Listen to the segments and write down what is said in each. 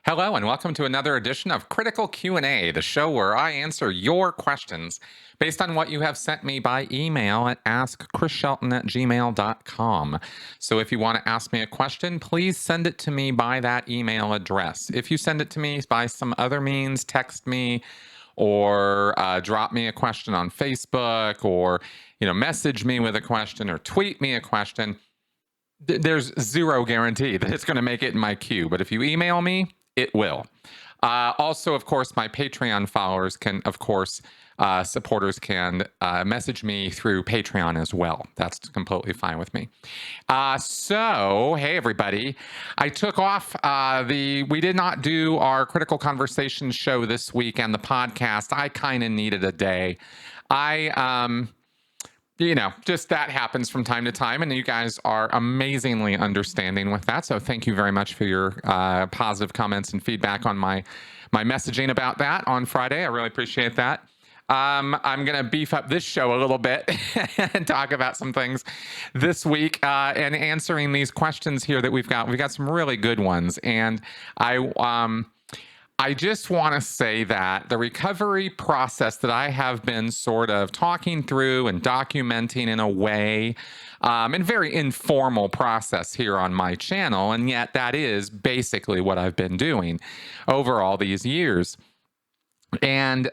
Hello and welcome to another edition of Critical Q&A, the show where I answer your questions based on what you have sent me by email at AskChrisShelton@gmail.com. So if you want to ask me a question, please send it to me by that email address. If you send it to me by some other means, text me or drop me a question on Facebook or message me with a question or tweet me a question, there's zero guarantee that it's going to make it in my queue. But if you email me, it will. Also, of course, my Patreon followers can, of course, supporters can message me through Patreon as well. That's completely fine with me. So, hey, everybody. I took off we did not do our Critical Conversations show this week and the podcast. I kind of needed a day. Just that happens from time to time, and you guys are amazingly understanding with that. So thank you very much for your positive comments and feedback on my messaging about that on Friday. I really appreciate that. I'm going to beef up this show a little bit and talk about some things this week and answering these questions here that we've got. We've got some really good ones, and I just want to say that the recovery process that I have been sort of talking through and documenting in a way, and very informal process here on my channel, and yet that is basically what I've been doing over all these years. And,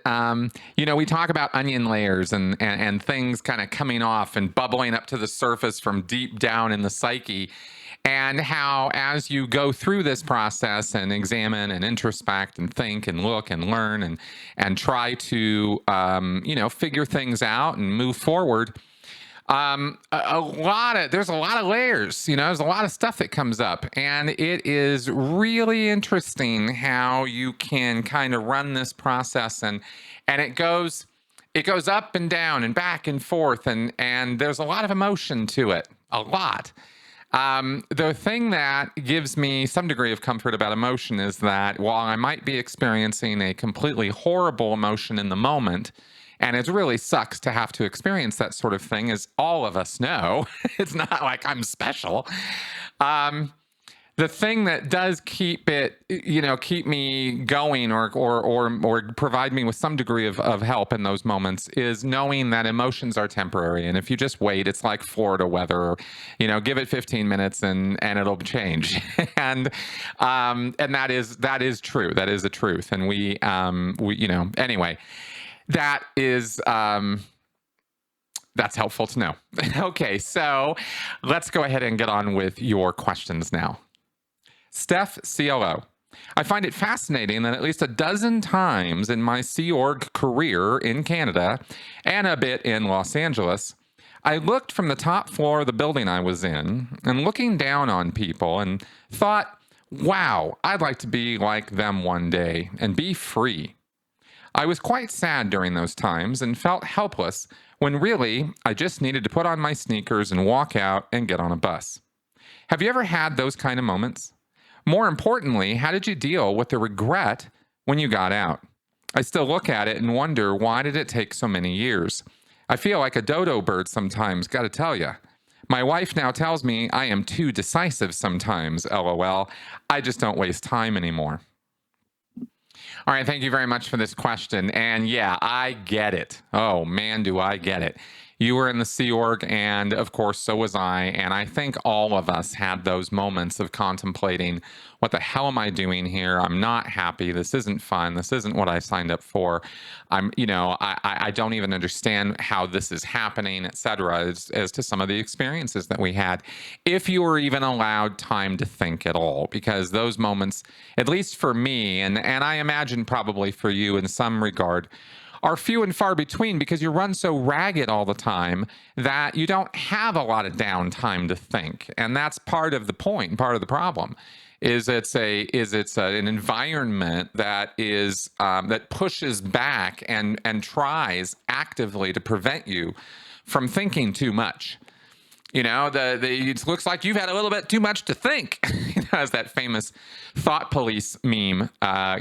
we talk about onion layers and things kind of coming off and bubbling up to the surface from deep down in the psyche. And how, as you go through this process and examine and introspect and think and look and learn and try to, figure things out and move forward, there's a lot of layers, there's a lot of stuff that comes up. And it is really interesting how you can kind of run this process and it goes up and down and back and forth. And there's a lot of emotion to it, a lot. The thing that gives me some degree of comfort about emotion is that while I might be experiencing a completely horrible emotion in the moment, and it really sucks to have to experience that sort of thing, as all of us know, it's not like I'm special. The thing that does keep me going or provide me with some degree of help in those moments is knowing that emotions are temporary. And if you just wait, it's like Florida weather, give it 15 minutes and it'll change. and that is true. That is the truth. And anyway, that is, that's helpful to know. Okay. So let's go ahead and get on with your questions now. Steph CLO. I find it fascinating that at least a dozen times in my Sea Org career in Canada and a bit in Los Angeles, I looked from the top floor of the building I was in and looking down on people and thought, wow, I'd like to be like them one day and be free. I was quite sad during those times and felt helpless when really I just needed to put on my sneakers and walk out and get on a bus. Have you ever had those kind of moments? More importantly, how did you deal with the regret when you got out? I still look at it and wonder, why did it take so many years? I feel like a dodo bird sometimes, gotta tell ya. My wife now tells me I am too decisive sometimes, LOL. I just don't waste time anymore. All right, thank you very much for this question. And yeah, I get it. Oh man, do I get it. You were in the Sea Org, and of course, so was I. And I think all of us had those moments of contemplating, what the hell am I doing here? I'm not happy. This isn't fun. This isn't what I signed up for. I don't even understand how this is happening, et cetera, as to some of the experiences that we had. If you were even allowed time to think at all, because those moments, at least for me, and I imagine probably for you in some regard, are few and far between because you run so ragged all the time that you don't have a lot of downtime to think. And that's part of the point, part of the problem. It's an environment that is that pushes back and tries actively to prevent you from thinking too much. It looks like you've had a little bit too much to think, as that famous thought police meme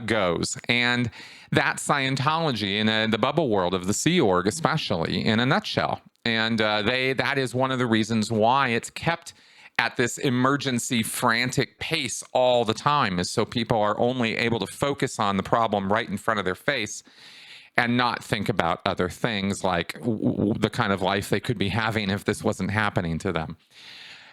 goes. And that's Scientology in the bubble world of the Sea Org, especially in a nutshell. And that is one of the reasons why it's kept at this emergency frantic pace all the time, is so people are only able to focus on the problem right in front of their face and not think about other things like the kind of life they could be having if this wasn't happening to them.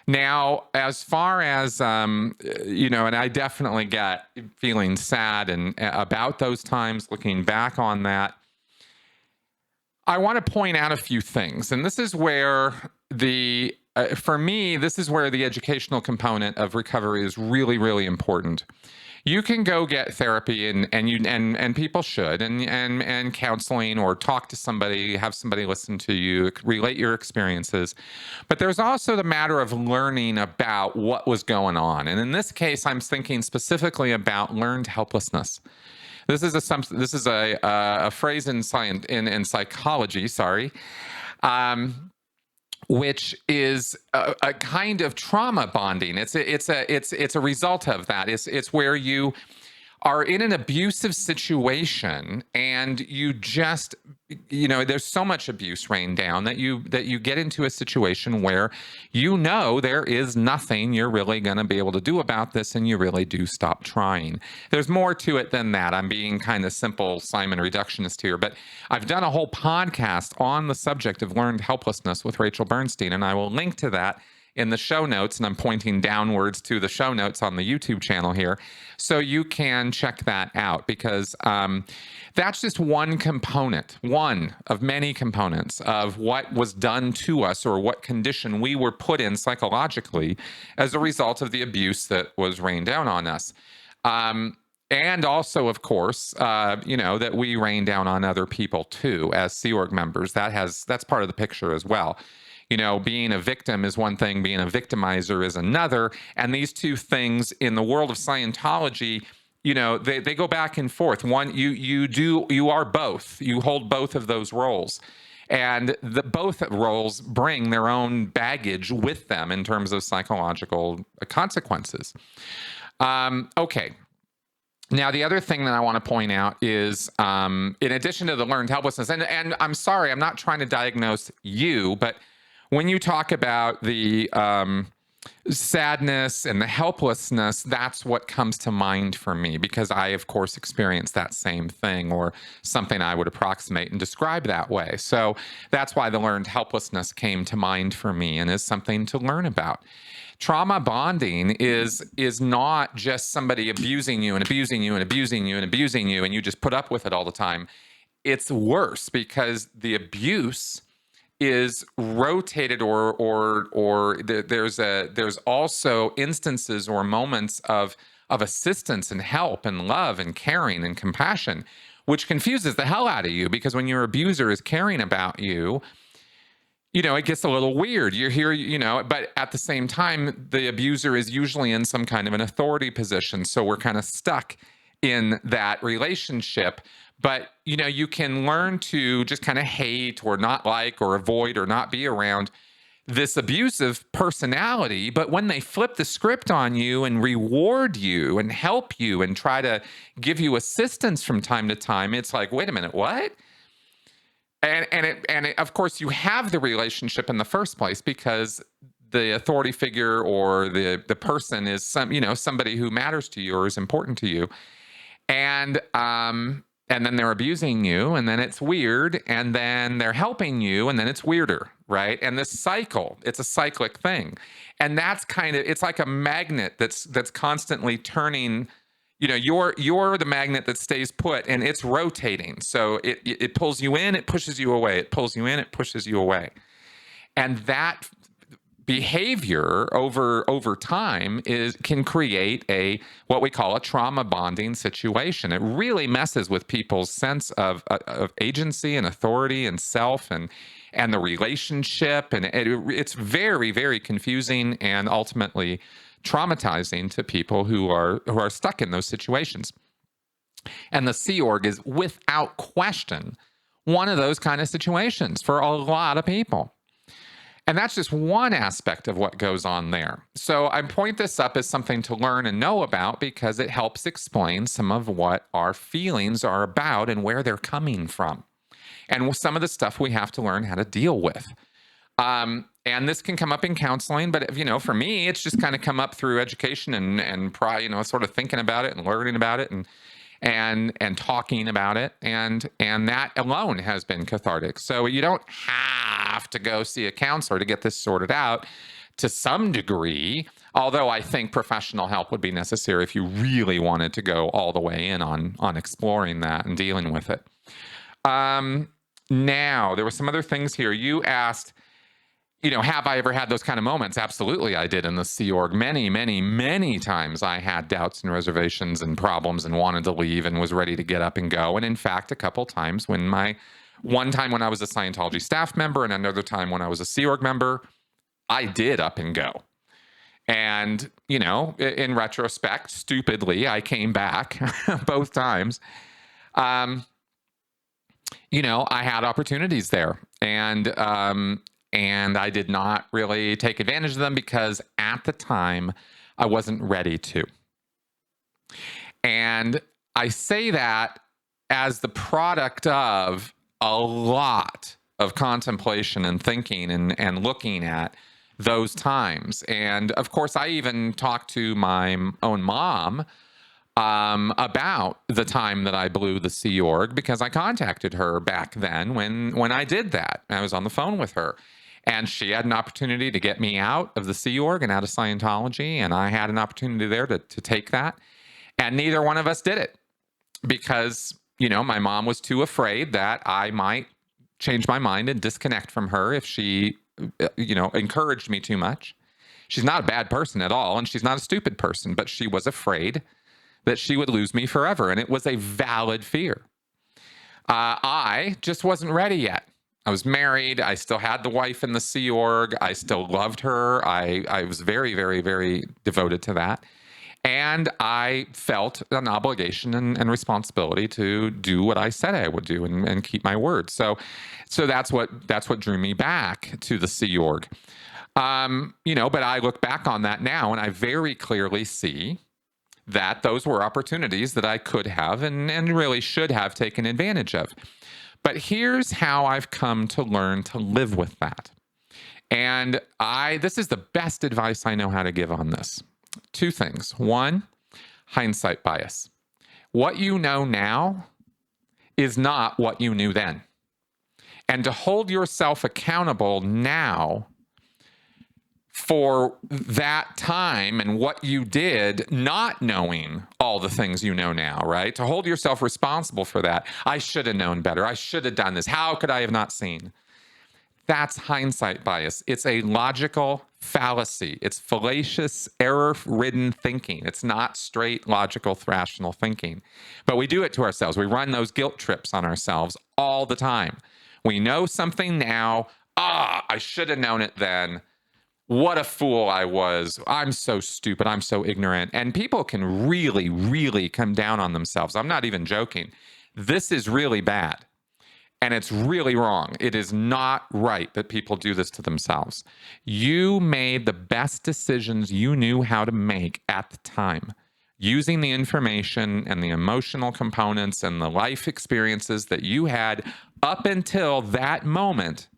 Now, as far as, and I definitely get feeling sad and about those times, looking back on that, I want to point out a few things. And this is where for me, this is where the educational component of recovery is really, really important. You can go get therapy and people should and counseling, or talk to somebody, have somebody listen to you, relate your experiences. But there's also the matter of learning about what was going on. And in this case, I'm thinking specifically about learned helplessness. This is a phrase in psychology, which is a kind of trauma bonding. It's a result of that. It's where you are in an abusive situation and you just, there's so much abuse rained down that you get into a situation where there is nothing you're really going to be able to do about this, and you really do stop trying. There's more to it than that. I'm being kind of simple Simon reductionist here, but I've done a whole podcast on the subject of learned helplessness with Rachel Bernstein, and I will link to that in the show notes, and I'm pointing downwards to the show notes on the YouTube channel here, so you can check that out, because that's just one component, one of many components of what was done to us, or what condition we were put in psychologically as a result of the abuse that was rained down on us. And also, of course, that we rain down on other people too, as Sea Org members. That's part of the picture as well. Being a victim is one thing, being a victimizer is another. And these two things in the world of Scientology, they go back and forth. One, you are both. You hold both of those roles. And both roles bring their own baggage with them in terms of psychological consequences. Okay. Now, the other thing that I want to point out is, in addition to the learned helplessness, and I'm sorry, I'm not trying to diagnose you, but when you talk about the sadness and the helplessness, that's what comes to mind for me, because I, of course, experienced that same thing, or something I would approximate and describe that way. So that's why the learned helplessness came to mind for me, and is something to learn about. Trauma bonding is not just somebody abusing you and abusing you and abusing you and abusing you, and you just put up with it all the time. It's worse, because the abuse is rotated, or there's also instances or moments of assistance and help and love and caring and compassion, which confuses the hell out of you, because when your abuser is caring about you, it gets a little weird. You're here, but at the same time, the abuser is usually in some kind of an authority position, so we're kind of stuck in that relationship. But, you can learn to just kind of hate or not like or avoid or not be around this abusive personality. But when they flip the script on you and reward you and help you and try to give you assistance from time to time, it's like, wait a minute, what? And of course, you have the relationship in the first place, because the authority figure or the person is somebody who matters to you or is important to you. And then they're abusing you, and then it's weird, and then they're helping you, and then it's weirder, right? And this cycle, it's a cyclic thing. And that's it's like a magnet that's constantly turning. You're the magnet that stays put, and it's rotating. So it pulls you in, it pushes you away. It pulls you in, it pushes you away. And that behavior over time can create what we call a trauma bonding situation. It really messes with people's sense of agency and authority and self and the relationship, and it's very, very confusing and ultimately traumatizing to people who are stuck in those situations. And the Sea Org is without question one of those kind of situations for a lot of people. And that's just one aspect of what goes on there. So I point this up as something to learn and know about, because it helps explain some of what our feelings are about and where they're coming from, and some of the stuff we have to learn how to deal with. And this can come up in counseling, but for me, it's just kind of come up through education and sort of thinking about it and learning about it and talking about it, and that alone has been cathartic. So you don't have to go see a counselor to get this sorted out. To some degree, although I think professional help would be necessary if you really wanted to go all the way in on exploring that and dealing with it. Now, there were some other things here. You asked, have I ever had those kind of moments? Absolutely, I did in the Sea Org. Many, many, many times I had doubts and reservations and problems and wanted to leave and was ready to get up and go. And in fact, a couple times one time when I was a Scientology staff member and another time when I was a Sea Org member, I did up and go. And, in retrospect, stupidly, I came back both times. I had opportunities there, and I did not really take advantage of them because at the time I wasn't ready to. And I say that as the product of a lot of contemplation and thinking and looking at those times. And of course, I even talked to my own mom about the time that I blew the Sea Org, because I contacted her back then when I did that. I was on the phone with her, and she had an opportunity to get me out of the Sea Org and out of Scientology, and I had an opportunity there to take that. And neither one of us did it because, my mom was too afraid that I might change my mind and disconnect from her if she encouraged me too much. She's not a bad person at all, and she's not a stupid person, but she was afraid that she would lose me forever, and it was a valid fear. I just wasn't ready yet. I was married. I still had the wife in the Sea Org. I still loved her. I was very, very, very devoted to that. And I felt an obligation and responsibility to do what I said I would do and keep my word. So that's what drew me back to the Sea Org. But I look back on that now and I very clearly see that those were opportunities that I could have and really should have taken advantage of. But here's how I've come to learn to live with that. And this is the best advice I know how to give on this. Two things. One, hindsight bias. What you know now is not what you knew then. And to hold yourself accountable now for that time and what you did, not knowing all the things you know now, right? To hold yourself responsible for that. I should have known better. I should have done this. How could I have not seen? That's hindsight bias. It's a logical fallacy. It's fallacious, error-ridden thinking. It's not straight, logical, rational thinking. But we do it to ourselves. We run those guilt trips on ourselves all the time. We know something now. I should have known it then. What a fool I was. I'm so stupid. I'm so ignorant. And people can really, really come down on themselves. I'm not even joking. This is really bad. And it's really wrong. It is not right that people do this to themselves. You made the best decisions you knew how to make at the time, using the information and the emotional components and the life experiences that you had up until that moment.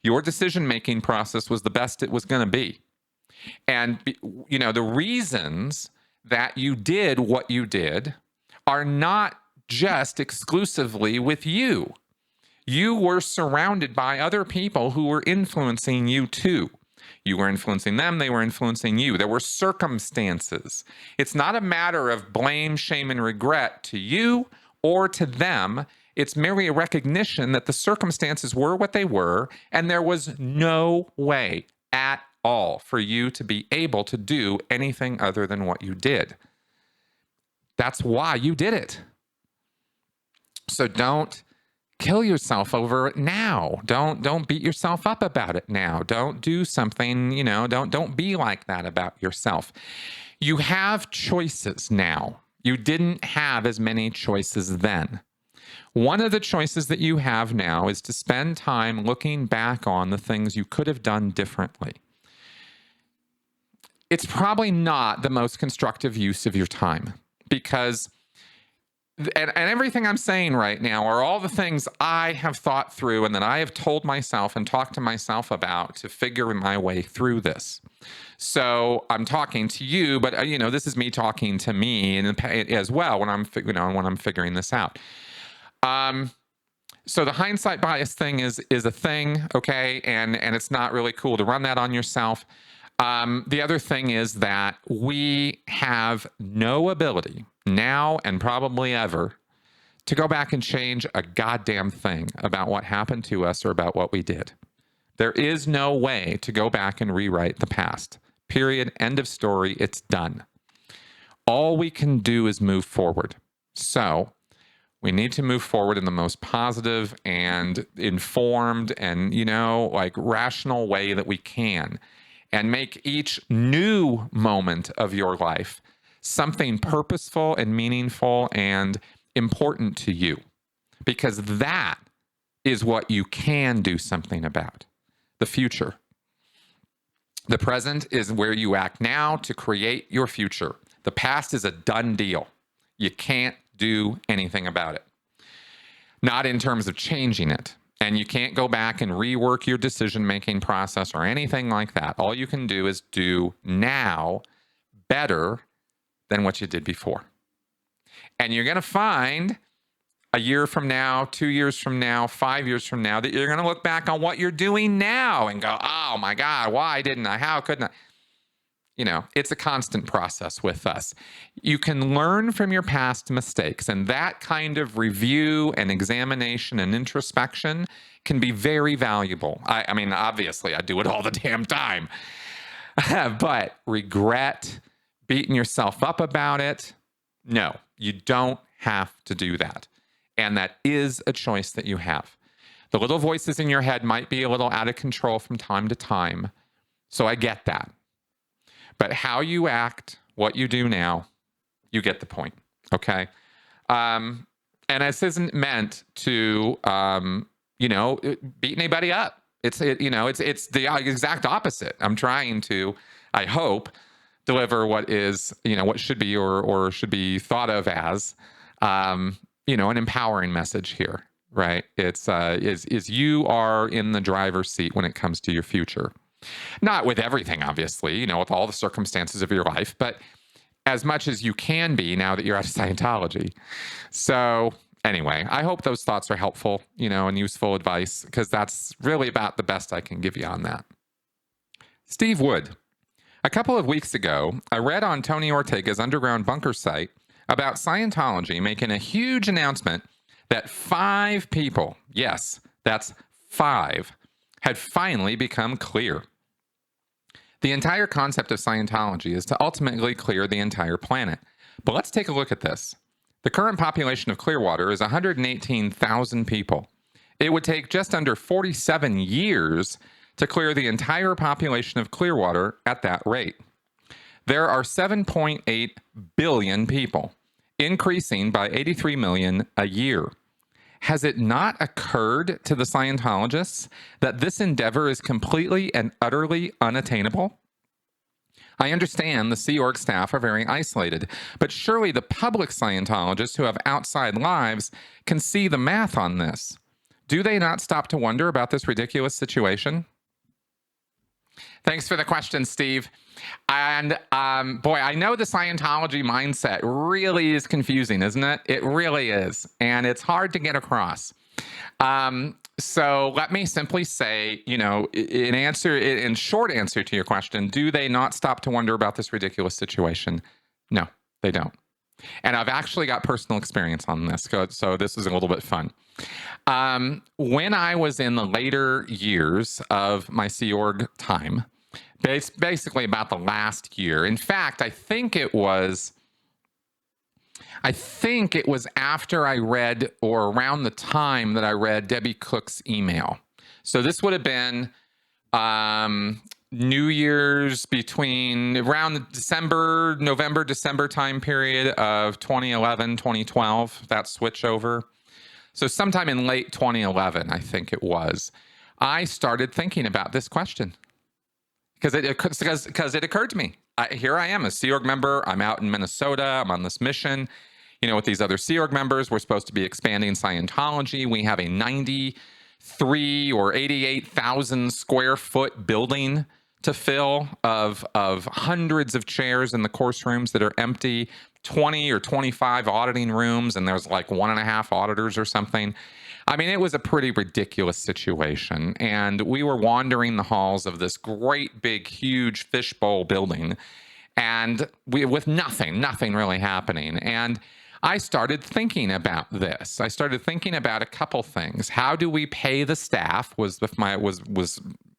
Your decision-making process was the best it was going to be. And, the reasons that you did what you did are not just exclusively with you. You were surrounded by other people who were influencing you too. You were influencing them, they were influencing you. There were circumstances. It's not a matter of blame, shame, and regret to you or to them. It's merely a recognition that the circumstances were what they were, and there was no way at all for you to be able to do anything other than what you did. That's why you did it. So don't kill yourself over it now. Don't beat yourself up about it now. Don't do something, don't be like that about yourself. You have choices now. You didn't have as many choices then. One of the choices that you have now is to spend time looking back on the things you could have done differently. It's probably not the most constructive use of your time because and everything I'm saying right now are all the things I have thought through and that I have told myself and talked to myself about to figure my way through this. So I'm talking to you, but this is me talking to me and as well when I'm when I'm figuring this out. So the hindsight bias thing is a thing, okay, and it's not really cool to run that on yourself. The other thing is that we have no ability now and probably ever to go back and change a goddamn thing about what happened to us or about what we did. There is no way to go back and rewrite the past. Period. End of story. It's done. All we can do is move forward. So we need to move forward in the most positive and informed and, rational way that we can, and make each new moment of your life something purposeful and meaningful and important to you, because that is what you can do something about. The future. The present is where you act now to create your future. The past is a done deal. You can't do anything about it. Not in terms of changing it. And you can't go back and rework your decision-making process or anything like that. All you can do is do now better than what you did before. And you're going to find a year from now, 2 years from now, 5 years from now, that you're going to look back on what you're doing now and go, oh my God, why didn't I? How couldn't I? It's a constant process with us. You can learn from your past mistakes, and that kind of review and examination and introspection can be very valuable. I mean, obviously, I do it all the damn time. But regret, beating yourself up about it, no, you don't have to do that. And that is a choice that you have. The little voices in your head might be a little out of control from time to time. So I get that. But how you act, what you do now, you get the point, okay? And this isn't meant to, beat anybody up. It's the exact opposite. I'm trying to, I hope, deliver what is, what should be or should be thought of as, an empowering message here, right? It's is you are in the driver's seat when it comes to your future. Not with everything, obviously, with all the circumstances of your life, but as much as you can be now that you're out of Scientology. So anyway, I hope those thoughts are helpful, and useful advice, because that's really about the best I can give you on that. Steve Wood. A couple of weeks ago, I read on Tony Ortega's Underground Bunker site about Scientology making a huge announcement that 5 people, yes, that's 5, had finally become clear. The entire concept of Scientology is to ultimately clear the entire planet. But let's take a look at this. The current population of Clearwater is 118,000 people. It would take just under 47 years to clear the entire population of Clearwater at that rate. There are 7.8 billion people, increasing by 83 million a year. Has it not occurred to the Scientologists that this endeavor is completely and utterly unattainable? I understand the Sea Org staff are very isolated, but surely the public Scientologists who have outside lives can see the math on this. Do they not stop to wonder about this ridiculous situation? Thanks for the question, Steve. And boy, I know the Scientology mindset really is confusing, isn't it? It really is. And it's hard to get across. So let me simply say, in short answer to your question, do they not stop to wonder about this ridiculous situation? No, they don't. And I've actually got personal experience on this, so this is a little bit fun. When I was in the later years of my Sea Org time, basically about the last year. In fact, I think it was after I read, or around the time that I read Debbie Cook's email. So this would have been New Year's between around the November, December time period of 2011, 2012, that switch over. So sometime in late 2011, I think it was, I started thinking about this question. Because it occurred to me. Here I am, a Sea Org member. I'm out in Minnesota. I'm on this mission. with these other Sea Org members, we're supposed to be expanding Scientology. We have a 93 or 88,000 square foot building to fill of hundreds of chairs in the course rooms that are empty, 20 or 25 auditing rooms, and there's like 1.5 auditors or something. I mean, it was a pretty ridiculous situation. And we were wandering the halls of this great, big, huge fishbowl building, and with nothing really happening. And I started thinking about this. I started thinking about a couple things. How do we pay the staff was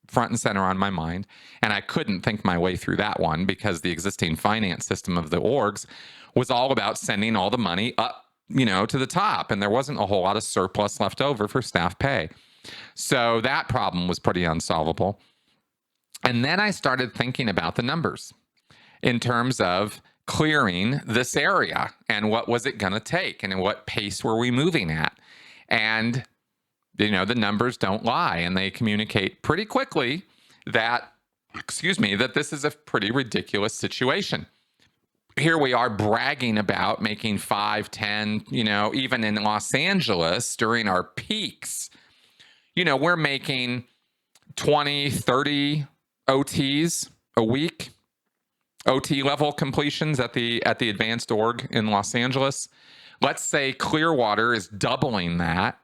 front and center on my mind. And I couldn't think my way through that one because the existing finance system of the orgs was all about sending all the money up, to the top. And there wasn't a whole lot of surplus left over for staff pay. So that problem was pretty unsolvable. And then I started thinking about the numbers in terms of clearing this area and what was it going to take and at what pace were we moving at. And the numbers don't lie, and they communicate pretty quickly that this is a pretty ridiculous situation. Here we are bragging about making 5, 10, even in Los Angeles during our peaks, we're making 20, 30 OTs a week, OT level completions at the advanced org in Los Angeles. Let's say Clearwater is doubling that.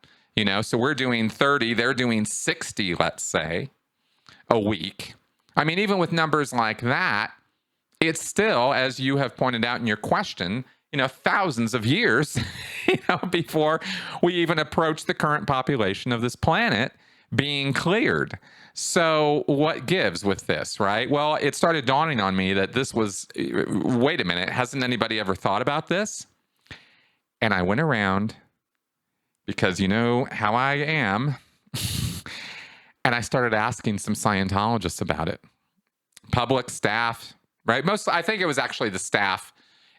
So we're doing 30, they're doing 60, let's say, a week. I mean, even with numbers like that, it's still, as you have pointed out in your question, thousands of years, before we even approach the current population of this planet being cleared. So what gives with this, right? Well, it started dawning on me that this was, wait a minute, hasn't anybody ever thought about this? And I went around, because you know how I am, and I started asking some Scientologists about it. Public, staff, right? I think it was actually the staff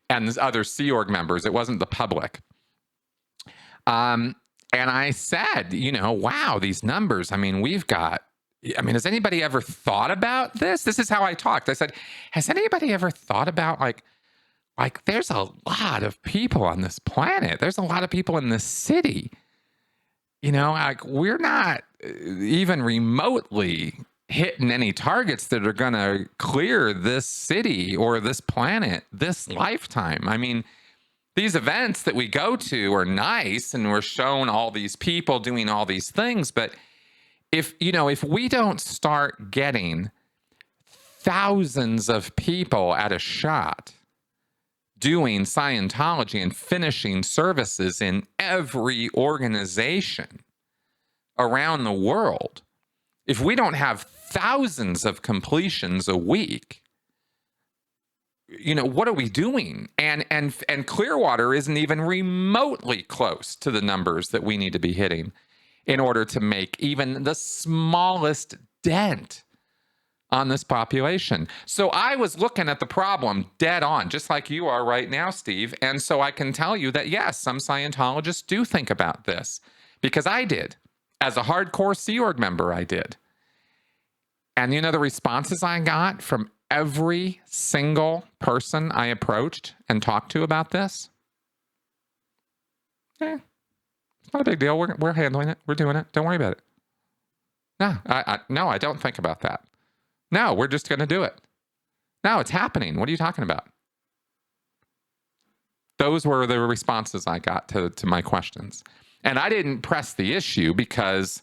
and the other Sea Org members. It wasn't the public. And I said, wow, these numbers, I mean, has anybody ever thought about this? This is how I talked. I said, has anybody ever thought about like there's a lot of people on this planet. There's a lot of people in this city. We're not even remotely hitting any targets that are going to clear this city or this planet this lifetime. I mean, these events that we go to are nice and we're shown all these people doing all these things. But if we don't start getting thousands of people at a shot doing Scientology and finishing services in every organization around the world, if we don't have thousands of completions a week, what are we doing? And Clearwater isn't even remotely close to the numbers that we need to be hitting in order to make even the smallest dent on this population. So I was looking at the problem dead on, just like you are right now, Steve. And so I can tell you that, yes, some Scientologists do think about this, because I did. As a hardcore Sea Org member, I did. And the responses I got from every single person I approached and talked to about this? It's not a big deal. We're handling it. We're doing it. Don't worry about it. No, I don't think about that. No, we're just going to do it. No, it's happening. What are you talking about? Those were the responses I got to my questions. And I didn't press the issue because,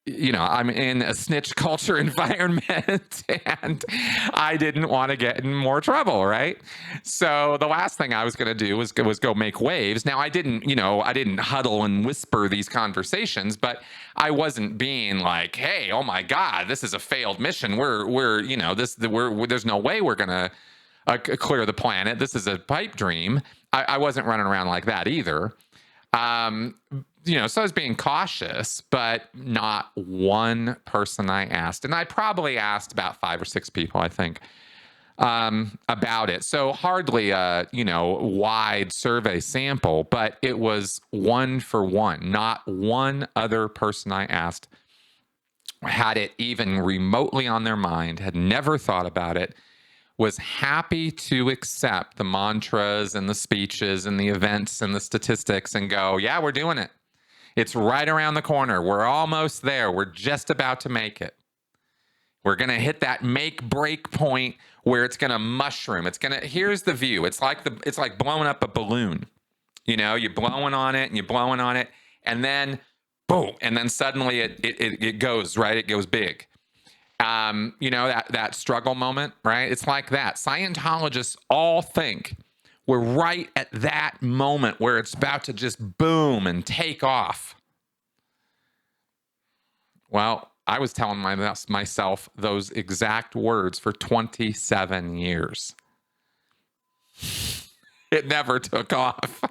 I'm in a snitch culture environment and I didn't want to get in more trouble, right? So the last thing I was going to do was go make waves. Now, I didn't huddle and whisper these conversations, but I wasn't being like, hey, oh my God, this is a failed mission. There's no way we're going to clear the planet. This is a pipe dream. I wasn't running around like that either. So I was being cautious, but not one person I asked. And I probably asked about 5 or 6 people, I think, about it. So hardly a, wide survey sample, but it was 1 for 1. Not one other person I asked had it even remotely on their mind, had never thought about it, was happy to accept the mantras and the speeches and the events and the statistics and go, yeah, we're doing it. It's right around the corner. We're almost there. We're just about to make it. We're going to hit that make-break point where it's going to mushroom. Here's the view. It's like blowing up a balloon. You know, you're blowing on it and you're blowing on it, and then boom, and then suddenly it goes, right? It goes big. You know, that struggle moment, right? It's like that. Scientologists all think we're right at that moment where it's about to just boom and take off. Well, I was telling myself those exact words for 27 years. It never took off.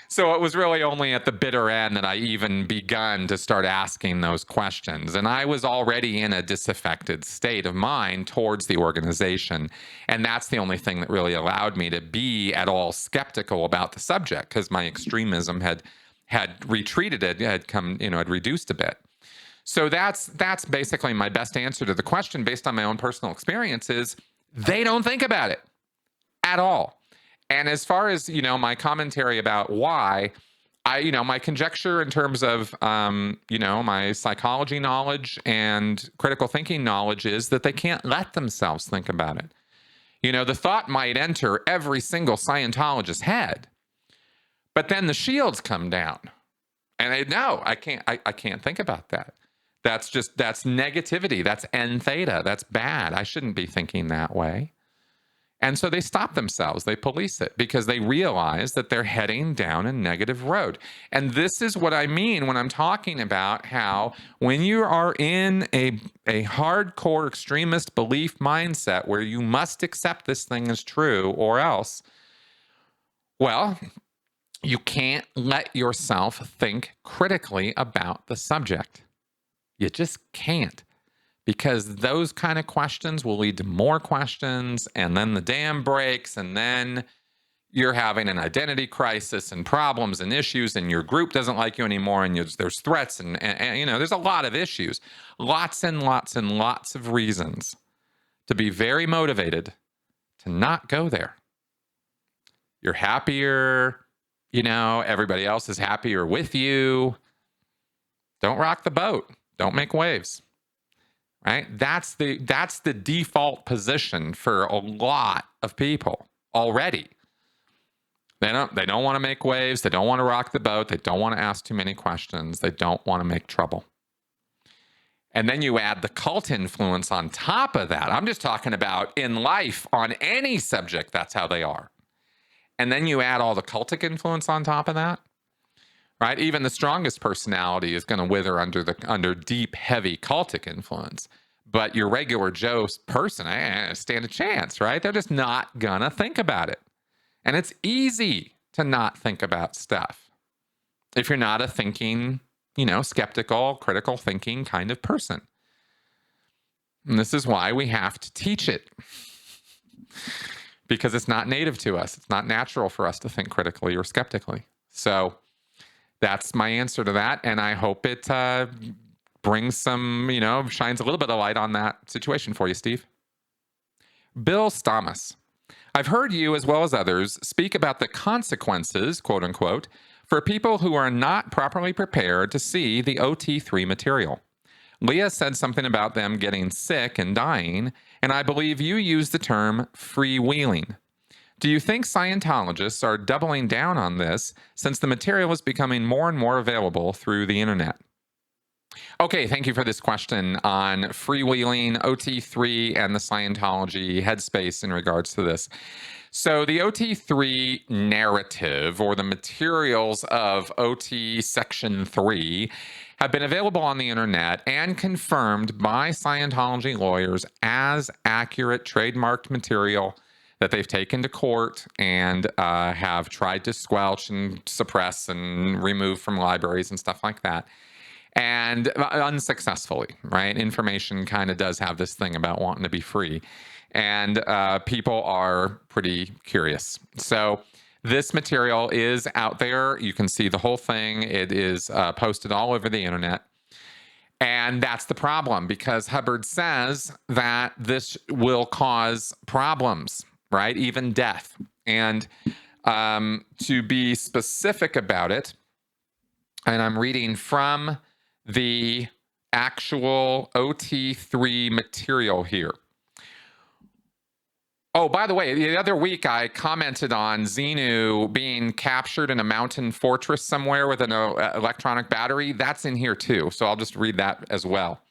So it was really only at the bitter end that I even begun to start asking those questions. And I was already in a disaffected state of mind towards the organization. And that's the only thing that really allowed me to be at all skeptical about the subject, because my extremism had retreated, had reduced a bit. So that's basically my best answer to the question based on my own personal experience is they don't think about it at all. And as far as, my commentary about why, my conjecture in terms of, my psychology knowledge and critical thinking knowledge is that they can't let themselves think about it. The thought might enter every single Scientologist's head, but then the shields come down and I can't think about that. That's negativity. That's N theta. That's bad. I shouldn't be thinking that way. And so they stop themselves. They police it because they realize that they're heading down a negative road. And this is what I mean when I'm talking about how when you are in a hardcore extremist belief mindset where you must accept this thing as true or else, well, you can't let yourself think critically about the subject. You just can't. Because those kind of questions will lead to more questions, and then the dam breaks, and then you're having an identity crisis and problems and issues, and your group doesn't like you anymore, and there's threats, and there's a lot of issues. Lots and lots and lots of reasons to be very motivated to not go there. You're happier, everybody else is happier with you. Don't rock the boat. Don't make waves. Right? That's the default position for a lot of people already. They don't want to make waves. They don't want to rock the boat. They don't want to ask too many questions. They don't want to make trouble. And then you add the cult influence on top of that. I'm just talking about in life on any subject. That's how they are. And then you add all the cultic influence on top of that. Right? Even the strongest personality is going to wither under deep, heavy cultic influence. But your regular Joe person, stand a chance, right? They're just not going to think about it. And it's easy to not think about stuff if you're not a thinking, skeptical, critical thinking kind of person. And this is why we have to teach it. Because it's not native to us. It's not natural for us to think critically or skeptically. So that's my answer to that, and I hope it brings some, shines a little bit of light on that situation for you, Steve. Bill Stamas. I've heard you, as well as others, speak about the consequences, quote unquote, for people who are not properly prepared to see the OT3 material. Leah said something about them getting sick and dying, and I believe you used the term freewheeling. Do you think Scientologists are doubling down on this since the material is becoming more and more available through the internet? Okay, thank you for this question on freewheeling, OT3, and the Scientology headspace in regards to this. So the OT3 narrative, or the materials of OT Section 3, have been available on the internet and confirmed by Scientology lawyers as accurate trademarked material that they've taken to court and have tried to squelch and suppress and remove from libraries and stuff like that. And unsuccessfully, right? Information kind of does have this thing about wanting to be free. And people are pretty curious. So this material is out there. You can see the whole thing. It is posted all over the internet. And that's the problem, because Hubbard says that this will cause problems, right? Even death. And to be specific about it, and I'm reading from the actual OT3 material here. Oh, by the way, the other week I commented on Xenu being captured in a mountain fortress somewhere with an electronic battery. That's in here too, so I'll just read that as well.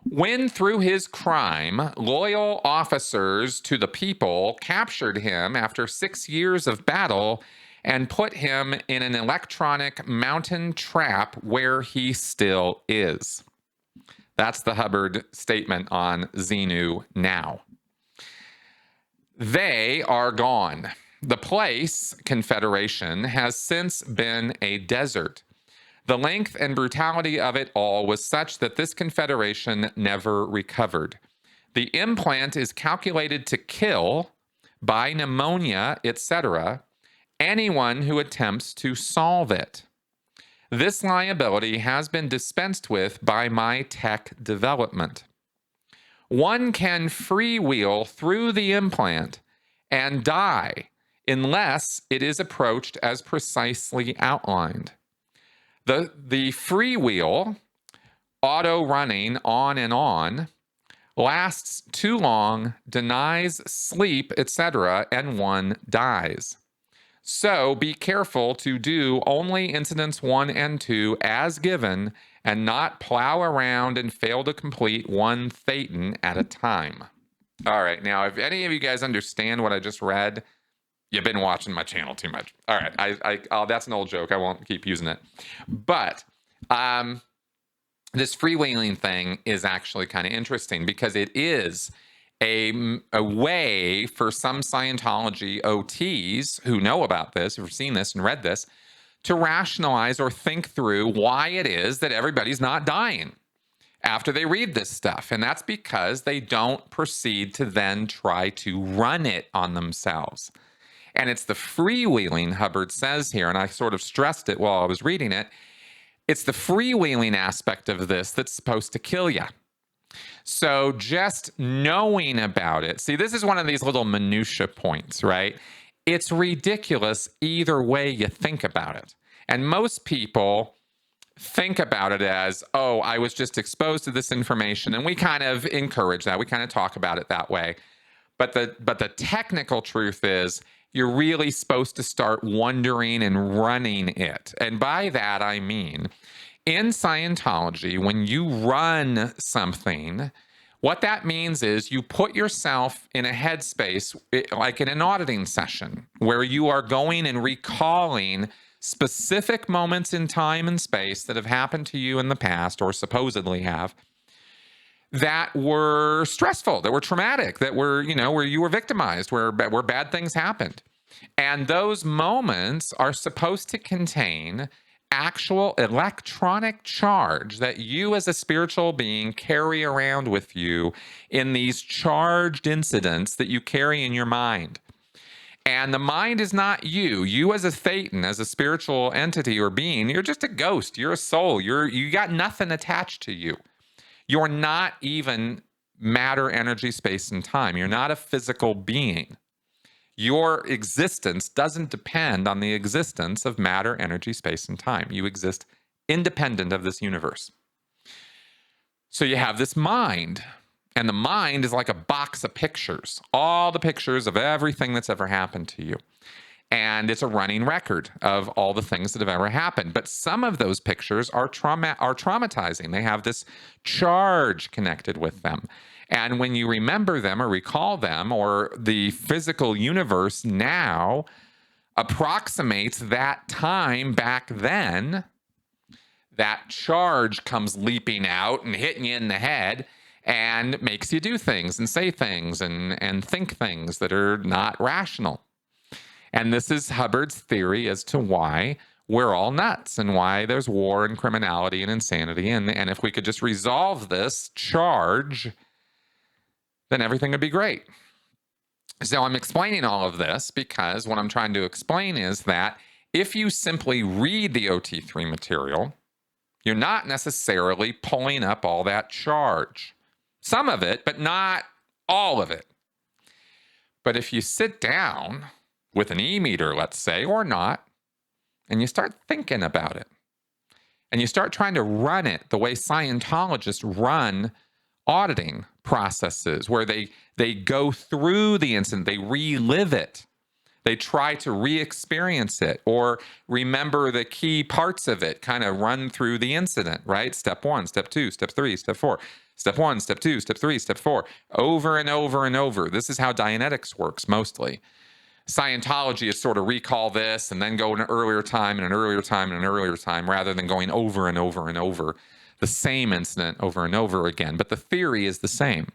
When through his crime, loyal officers to the people captured him after 6 years of battle and put him in an electronic mountain trap where he still is. That's the Hubbard statement on Xenu now. They are gone. The place, Confederation, has since been a desert. The length and brutality of it all was such that this Confederation never recovered. The implant is calculated to kill, by pneumonia, etc., anyone who attempts to solve it. This liability has been dispensed with by my tech development. One can freewheel through the implant and die unless it is approached as precisely outlined. The freewheel, auto running on and on, lasts too long, denies sleep, etc., and one dies. So be careful to do only incidents 1 and 2 as given, and not plow around and fail to complete one thetan at a time. All right, now if any of you guys understand what I just read, you've been watching my channel too much. All right, that's an old joke. I won't keep using it. But this freewheeling thing is actually kind of interesting, because it is a way for some Scientology OTs who know about this, who've seen this and read this, to rationalize or think through why it is that everybody's not dying after they read this stuff. And that's because they don't proceed to then try to run it on themselves. And it's the freewheeling Hubbard says here, and I sort of stressed it while I was reading it. It's the freewheeling aspect of this that's supposed to kill you. So just knowing about it, see, this is one of these little minutia points, right? It's ridiculous either way you think about it. And most people think about it as, oh, I was just exposed to this information, and we kind of encourage that. We kind of talk about it that way. But the technical truth is, you're really supposed to start wondering and running it. And by that, I mean, in Scientology, when you run something, what that means is you put yourself in a headspace, like in an auditing session, where you are going and recalling specific moments in time and space that have happened to you in the past, or supposedly have, that were stressful, that were traumatic, that were, where you were victimized, where bad things happened. And those moments are supposed to contain actual electronic charge that you as a spiritual being carry around with you in these charged incidents that you carry in your mind. And the mind is not you. You as a thetan, as a spiritual entity or being, you're just a ghost. You're a soul. You got nothing attached to you. You're not even matter, energy, space, and time. You're not a physical being. Your existence doesn't depend on the existence of matter, energy, space, and time. You exist independent of this universe. So you have this mind, and the mind is like a box of pictures, all the pictures of everything that's ever happened to you. And it's a running record of all the things that have ever happened. But some of those pictures are traumatizing. They have this charge connected with them. And when you remember them or recall them, or the physical universe now approximates that time back then, that charge comes leaping out and hitting you in the head and makes you do things and say things and think things that are not rational. And this is Hubbard's theory as to why we're all nuts and why there's war and criminality and insanity. And if we could just resolve this charge, then everything would be great. So I'm explaining all of this because what I'm trying to explain is that if you simply read the OT3 material You're not necessarily pulling up all that charge. Some of it, but not all of it. But if you sit down with an e-meter, let's say, or not, and you start thinking about it, and you start trying to run it the way Scientologists run auditing processes, where they go through the incident, they relive it, they try to re-experience it or remember the key parts of it, kind of run through the incident, right? Step 1, step 2, step 3, step 4. Step 1, step 2, step 3, step 4, over and over and over. This is how Dianetics works mostly. Scientology is sort of recall this and then go an earlier time and an earlier time and an earlier time, rather than going over and over and over the same incident over and over again. But the theory is the same.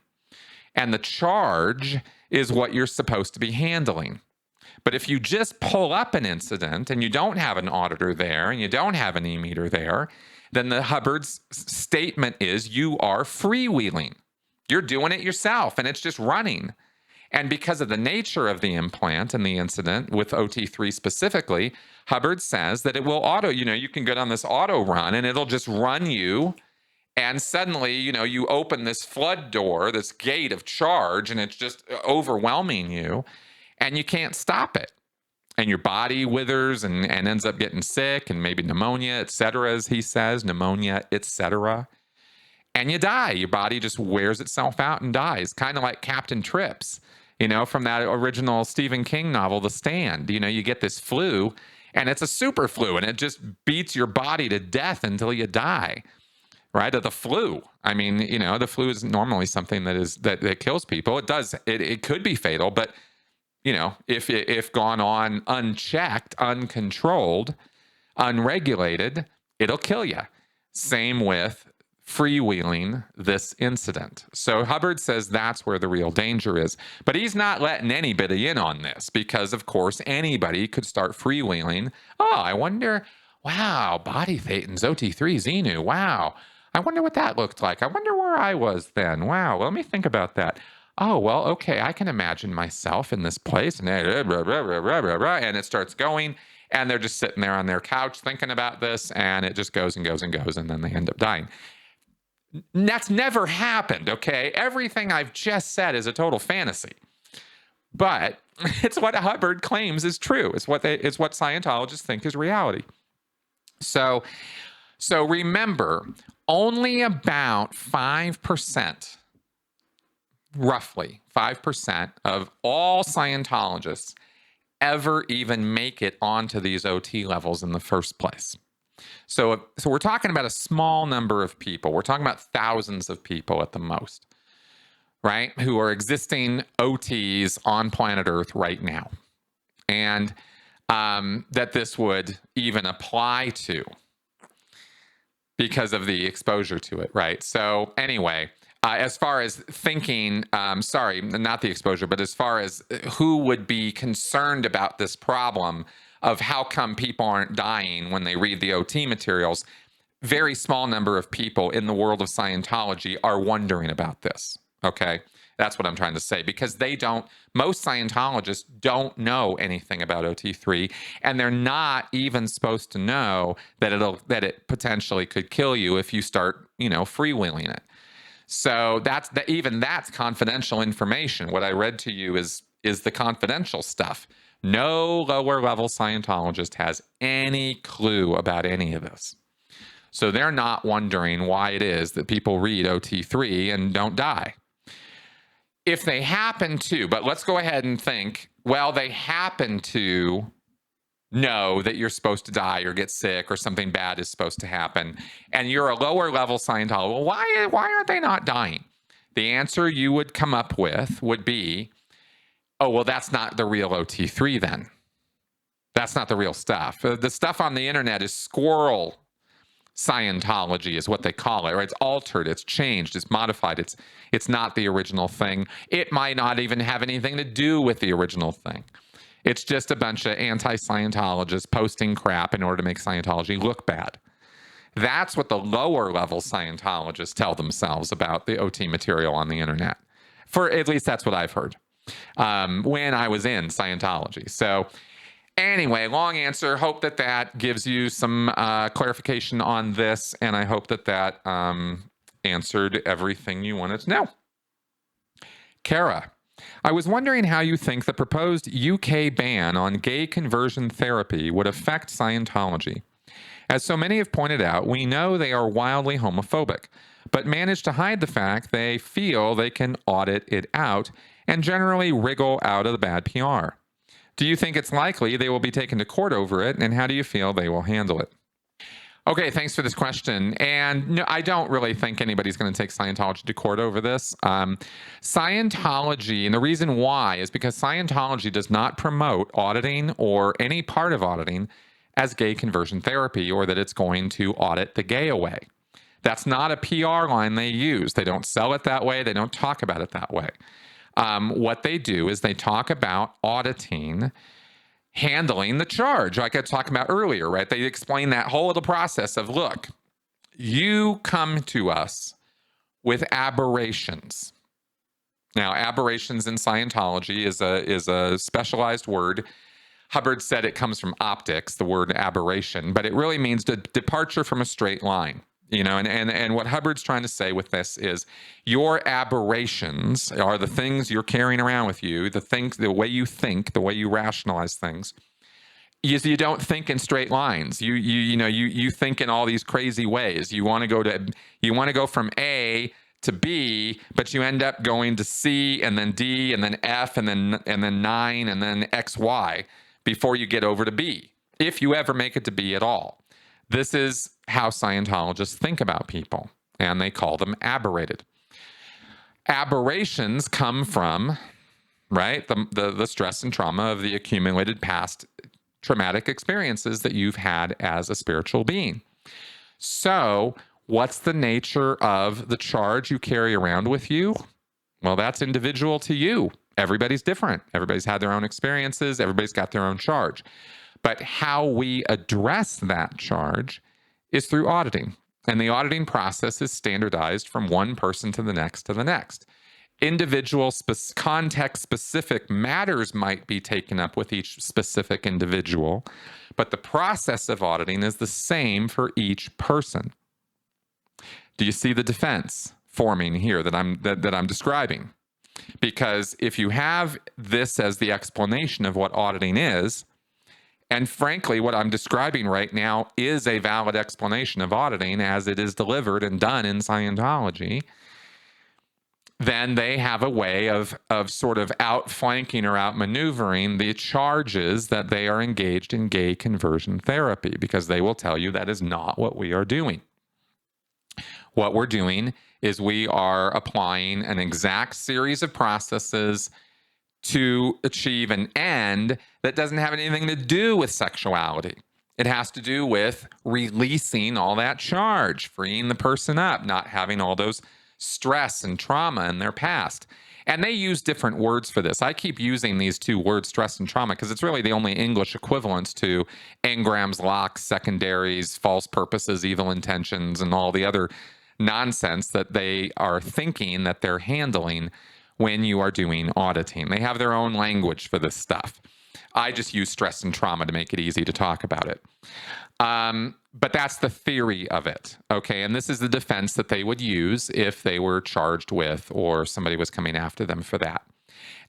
And the charge is what you're supposed to be handling. But if you just pull up an incident and you don't have an auditor there and you don't have an e-meter there, then the Hubbard's statement is you are freewheeling. You're doing it yourself and it's just running. And because of the nature of the implant and the incident with OT3 specifically, Hubbard says that it will auto, you can go down this auto run and it'll just run you. And suddenly, you open this flood door, this gate of charge, and it's just overwhelming you and you can't stop it. And your body withers and ends up getting sick and maybe pneumonia, et cetera, as he says, pneumonia, et cetera. And you die. Your body just wears itself out and dies, kind of like Captain Trips, from that original Stephen King novel, The Stand. You get this flu, and it's a super flu, and it just beats your body to death until you die, right? Of the flu. I mean, the flu is normally something that kills people. It could be fatal, but if gone on unchecked, uncontrolled, unregulated, it'll kill you. Same with freewheeling this incident. So Hubbard says that's where the real danger is. But he's not letting anybody in on this because, of course, anybody could start freewheeling. Oh, I wonder, wow, body Thetans, OT3, Xenu, wow. I wonder what that looked like. I wonder where I was then. Wow, well, let me think about that. Oh, well, okay, I can imagine myself in this place, and it starts going, and they're just sitting there on their couch thinking about this, and it just goes and goes and goes, and then they end up dying. That's never happened, okay? Everything I've just said is a total fantasy. But it's what Hubbard claims is true. It's what Scientologists think is reality. So remember, only about 5%, roughly 5% of all Scientologists ever even make it onto these OT levels in the first place. So we're talking about a small number of people. We're talking about thousands of people at the most, right? Who are existing OTs on planet Earth right now. And that this would even apply to because of the exposure to it, right? So anyway, as far as thinking, sorry, not the exposure, but as far as who would be concerned about this problem of how come people aren't dying when they read the OT materials, very small number of people in the world of Scientology are wondering about this, okay? That's what I'm trying to say, because most Scientologists don't know anything about OT3, and they're not even supposed to know that it potentially could kill you if you start, freewheeling it. So that's confidential information. What I read to you is the confidential stuff. No lower level Scientologist has any clue about any of this. So they're not wondering why it is that people read OT3 and don't die. If they happen to, but let's go ahead and think, well, they happen to know that you're supposed to die or get sick or something bad is supposed to happen, and you're a lower level Scientologist, well, why aren't they not dying? The answer you would come up with would be, oh, well, that's not the real OT3 then. That's not the real stuff. The stuff on the internet is squirrel Scientology is what they call it, right? It's altered, it's changed, it's modified, it's not the original thing. It might not even have anything to do with the original thing. It's just a bunch of anti-Scientologists posting crap in order to make Scientology look bad. That's what the lower level Scientologists tell themselves about the OT material on the internet. For at least that's what I've heard when I was in Scientology. So Anyway, long answer. Hope that that gives you some clarification on this, and I hope that that answered everything you wanted to know. Kara, I was wondering how you think the proposed UK ban on gay conversion therapy would affect Scientology. As so many have pointed out, we know they are wildly homophobic, but manage to hide the fact they feel they can audit it out and generally wriggle out of the bad PR. Do you think it's likely they will be taken to court over it, and how do you feel they will handle it? Okay, thanks for this question. And no, I don't really think anybody's going to take Scientology to court over this. Scientology, and the reason why is because Scientology does not promote auditing or any part of auditing as gay conversion therapy, or that it's going to audit the gay away. That's not a PR line they use. They don't sell it that way. They don't talk about it that way. What they do is they talk about auditing, handling the charge, like I talked about earlier, right? They explain that whole little process of, look, you come to us with aberrations. Now, aberrations in Scientology is a specialized word. Hubbard said it comes from optics, the word aberration, but it really means the departure from a straight line. You know, and what Hubbard's trying to say with this is your aberrations are the things you're carrying around with you, the way you think, the way you rationalize things. You don't think in straight lines. You think in all these crazy ways. You want to go from A to B, but you end up going to C and then D and then F and then 9 and then XY before you get over to B, if you ever make it to B at all. This is how Scientologists think about people, and they call them aberrated. Aberrations come from, right, the stress and trauma of the accumulated past traumatic experiences that you've had as a spiritual being. So, what's the nature of the charge you carry around with you? Well, that's individual to you. Everybody's different. Everybody's had their own experiences. Everybody's got their own charge. But how we address that charge is through auditing. And the process is standardized from one person to the next to the next. Individual context-specific matters might be taken up with each specific individual, but the process of auditing is the same for each person. Do you see the defense forming here that I'm describing? Because if you have this as the explanation of what auditing is, and frankly, what I'm describing right now is a valid explanation of auditing as it is delivered and done in Scientology, then they have a way of sort of outflanking or outmaneuvering the charges that they are engaged in gay conversion therapy, because they will tell you that is not what we are doing. What we're doing is we are applying an exact series of processes to achieve an end that doesn't have anything to do with sexuality. It has to do with releasing all that charge, freeing the person up, not having all those stress and trauma in their past. And they use different words for this. I keep using these two words, stress and trauma, because it's really the only English equivalents to engrams, locks, secondaries, false purposes, evil intentions, and all the other nonsense that they are thinking that they're handling when you are doing auditing. They have their own language for this stuff. I just use stress and trauma to make it easy to talk about it. But that's the theory of it, okay? And this is the defense that they would use if they were charged with or somebody was coming after them for that.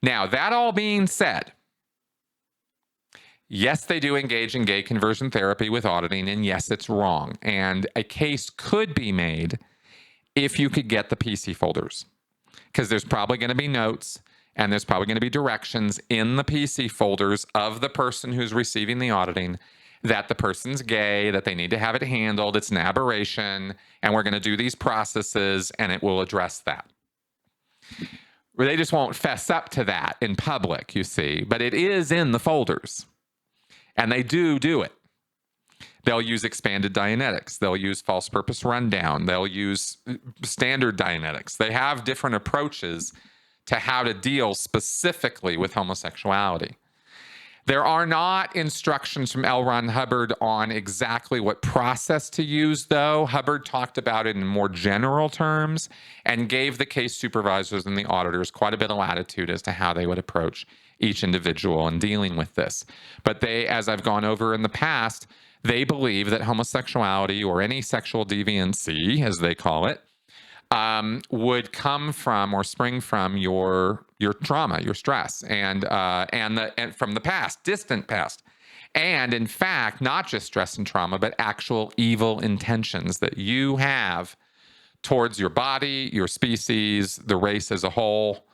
Now, that all being said, yes, they do engage in gay conversion therapy with auditing, and yes, it's wrong. And a case could be made if you could get the PC folders, because there's probably going to be notes and there's probably going to be directions in the PC folders of the person who's receiving the auditing that the person's gay, that they need to have it handled, it's an aberration, and we're going to do these processes, and it will address that. They just won't fess up to that in public, you see, but it is in the folders, and they do it. They'll use expanded Dianetics. They'll use false purpose rundown. They'll use standard Dianetics. They have different approaches to how to deal specifically with homosexuality. There are not instructions from L. Ron Hubbard on exactly what process to use, though. Hubbard talked about it in more general terms and gave the case supervisors and the auditors quite a bit of latitude as to how they would approach each individual in dealing with this. But they, as I've gone over in the past, they believe that homosexuality or any sexual deviancy, as they call it, would come from or spring from your trauma, your stress, and from the past, distant past, and in fact, not just stress and trauma, but actual evil intentions that you have towards your body, your species, the race as a whole,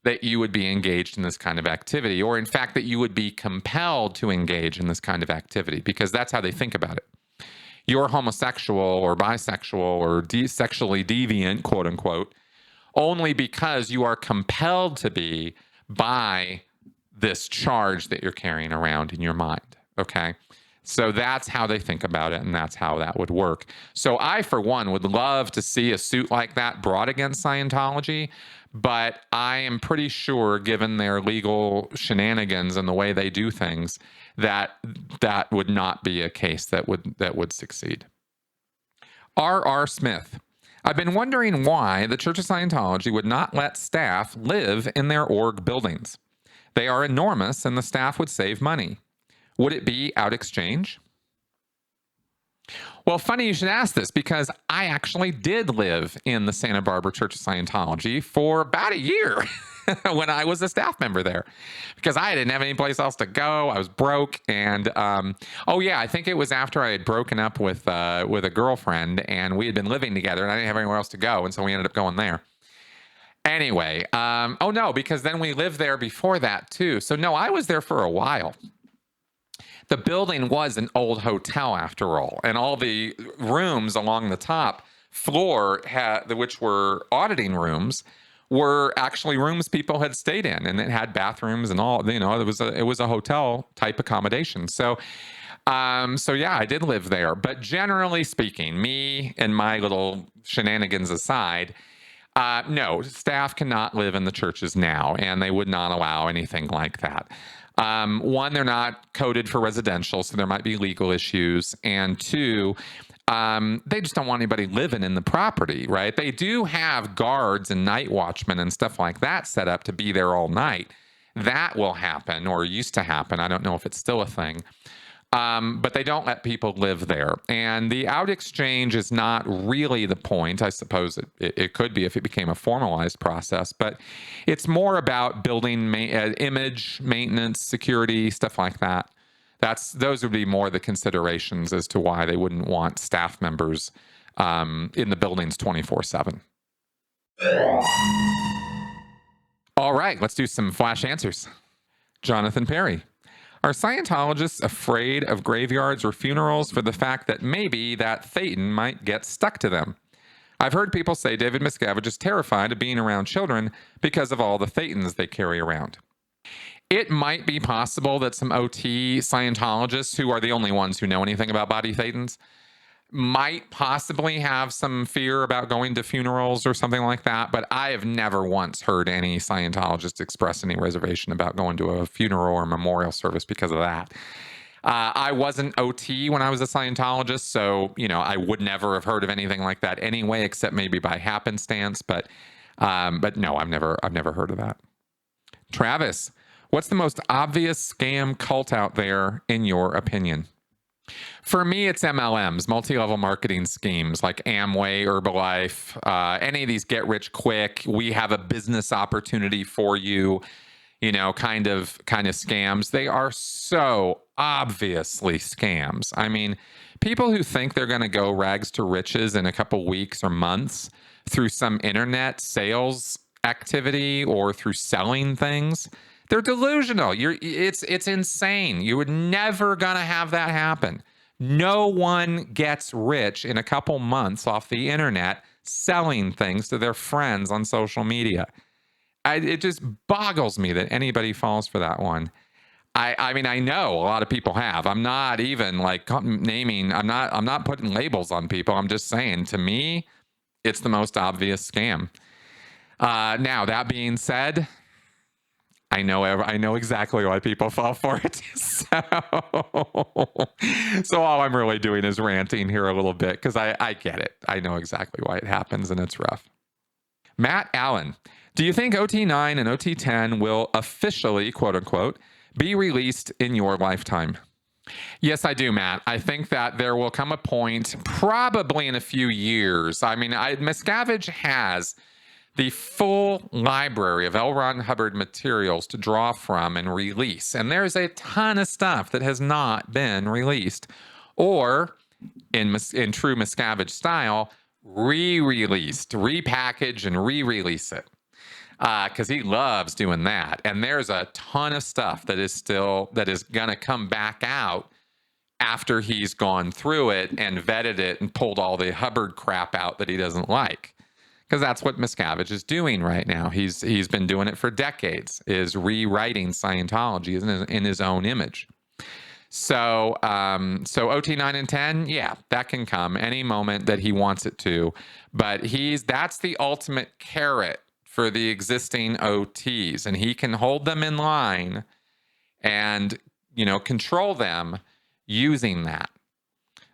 that you would be engaged in this kind of activity, or in fact, that you would be compelled to engage in this kind of activity, because that's how they think about it. You're homosexual or bisexual or sexually deviant, quote unquote, only because you are compelled to be by this charge that you're carrying around in your mind. Okay. So that's how they think about it, and that's how that would work. So I, for one, would love to see a suit like that brought against Scientology, but I am pretty sure, given their legal shenanigans and the way they do things, that that would not be a case that would succeed. R.R. Smith. I've been wondering why the Church of Scientology would not let staff live in their org buildings. They are enormous and the staff would save money. Would it be out exchange? Well, funny you should ask this, because I actually did live in the Santa Barbara Church of Scientology for about a year when I was a staff member there, because I didn't have any place else to go. I was broke. And I think it was after I had broken up with a girlfriend, and we had been living together, and I didn't have anywhere else to go. And so we ended up going there. Anyway, because then we lived there before that too. So no, I was there for a while. The building was an old hotel, after all, and all the rooms along the top floor, which were auditing rooms, were actually rooms people had stayed in, and it had bathrooms and all. It was a hotel type accommodation. So I did live there. But generally speaking, me and my little shenanigans aside, no, staff cannot live in the churches now, and they would not allow anything like that. One, they're not coded for residential, so there might be legal issues. And two, they just don't want anybody living in the property, right? They do have guards and night watchmen and stuff like that set up to be there all night. That will happen, or used to happen. I don't know if it's still a thing. But they don't let people live there. And the out exchange is not really the point. I suppose it could be if it became a formalized process, but it's more about building image, maintenance, security, stuff like that. Those would be more the considerations as to why they wouldn't want staff members in the buildings 24/7. All right, let's do some flash answers. Jonathan Perry. Are Scientologists afraid of graveyards or funerals for the fact that maybe that Thetan might get stuck to them? I've heard people say David Miscavige is terrified of being around children because of all the Thetans they carry around. It might be possible that some OT Scientologists, who are the only ones who know anything about body Thetans, might possibly have some fear about going to funerals or something like that, but I have never once heard any Scientologist express any reservation about going to a funeral or memorial service because of that. I wasn't OT when I was a Scientologist, so I would never have heard of anything like that anyway, except maybe by happenstance. But no, I've never heard of that. Travis, what's the most obvious scam cult out there in your opinion? For me, it's MLMs, multi-level marketing schemes like Amway, Herbalife, any of these get rich quick, we have a business opportunity for you, kind of scams. They are so obviously scams. I mean, people who think they're going to go rags to riches in a couple weeks or months through some internet sales activity or through selling things, they're delusional. It's insane. You were never going to have that happen. No one gets rich in a couple months off the internet selling things to their friends on social media. It just boggles me that anybody falls for that one. I mean, I know a lot of people have. I'm not even naming. I'm not putting labels on people. I'm just saying, to me, it's the most obvious scam. Now, that being said, I know exactly why people fall for it. So all I'm really doing is ranting here a little bit because I get it. I know exactly why it happens and it's rough. Matt Allen, do you think OT9 and OT10 will officially, quote unquote, be released in your lifetime? Yes, I do, Matt. I think that there will come a point, probably in a few years. I mean, Miscavige has the full library of L. Ron Hubbard materials to draw from and release. And there's a ton of stuff that has not been released or, in true Miscavige style, re-released, repackage and re-release it. Because he loves doing that. And there's a ton of stuff that is going to come back out after he's gone through it and vetted it and pulled all the Hubbard crap out that he doesn't like. Because that's what Miscavige is doing right now. He's been doing it for decades, is rewriting Scientology in his own image. So OT9 and 10, yeah, that can come any moment that he wants it to. But that's the ultimate carrot for the existing OTs, and he can hold them in line and, control them using that.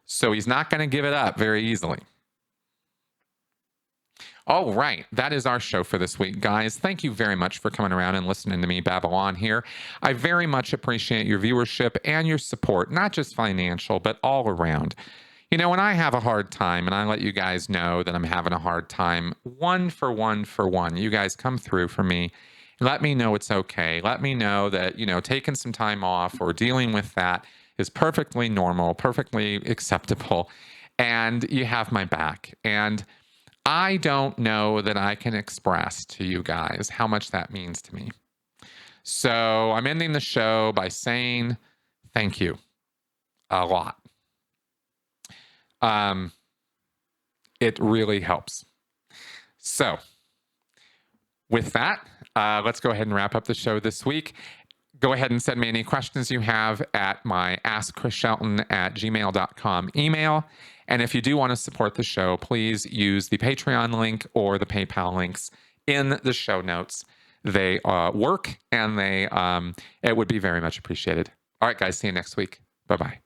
So he's not going to give it up very easily. All right, that is our show for this week, guys. Thank you very much for coming around and listening to me babble on here. I very much appreciate your viewership and your support, not just financial, but all around. When I have a hard time and I let you guys know that I'm having a hard time, one for one, you guys come through for me. Let me know it's okay. Let me know that, taking some time off or dealing with that is perfectly normal, perfectly acceptable, and you have my back. And I don't know that I can express to you guys how much that means to me. So I'm ending the show by saying thank you a lot. It really helps. So with that, let's go ahead and wrap up the show this week. Go ahead and send me any questions you have at my AskChrisShelton@gmail.com email. And if you do want to support the show, please use the Patreon link or the PayPal links in the show notes. They work and it would be very much appreciated. All right, guys, see you next week. Bye-bye.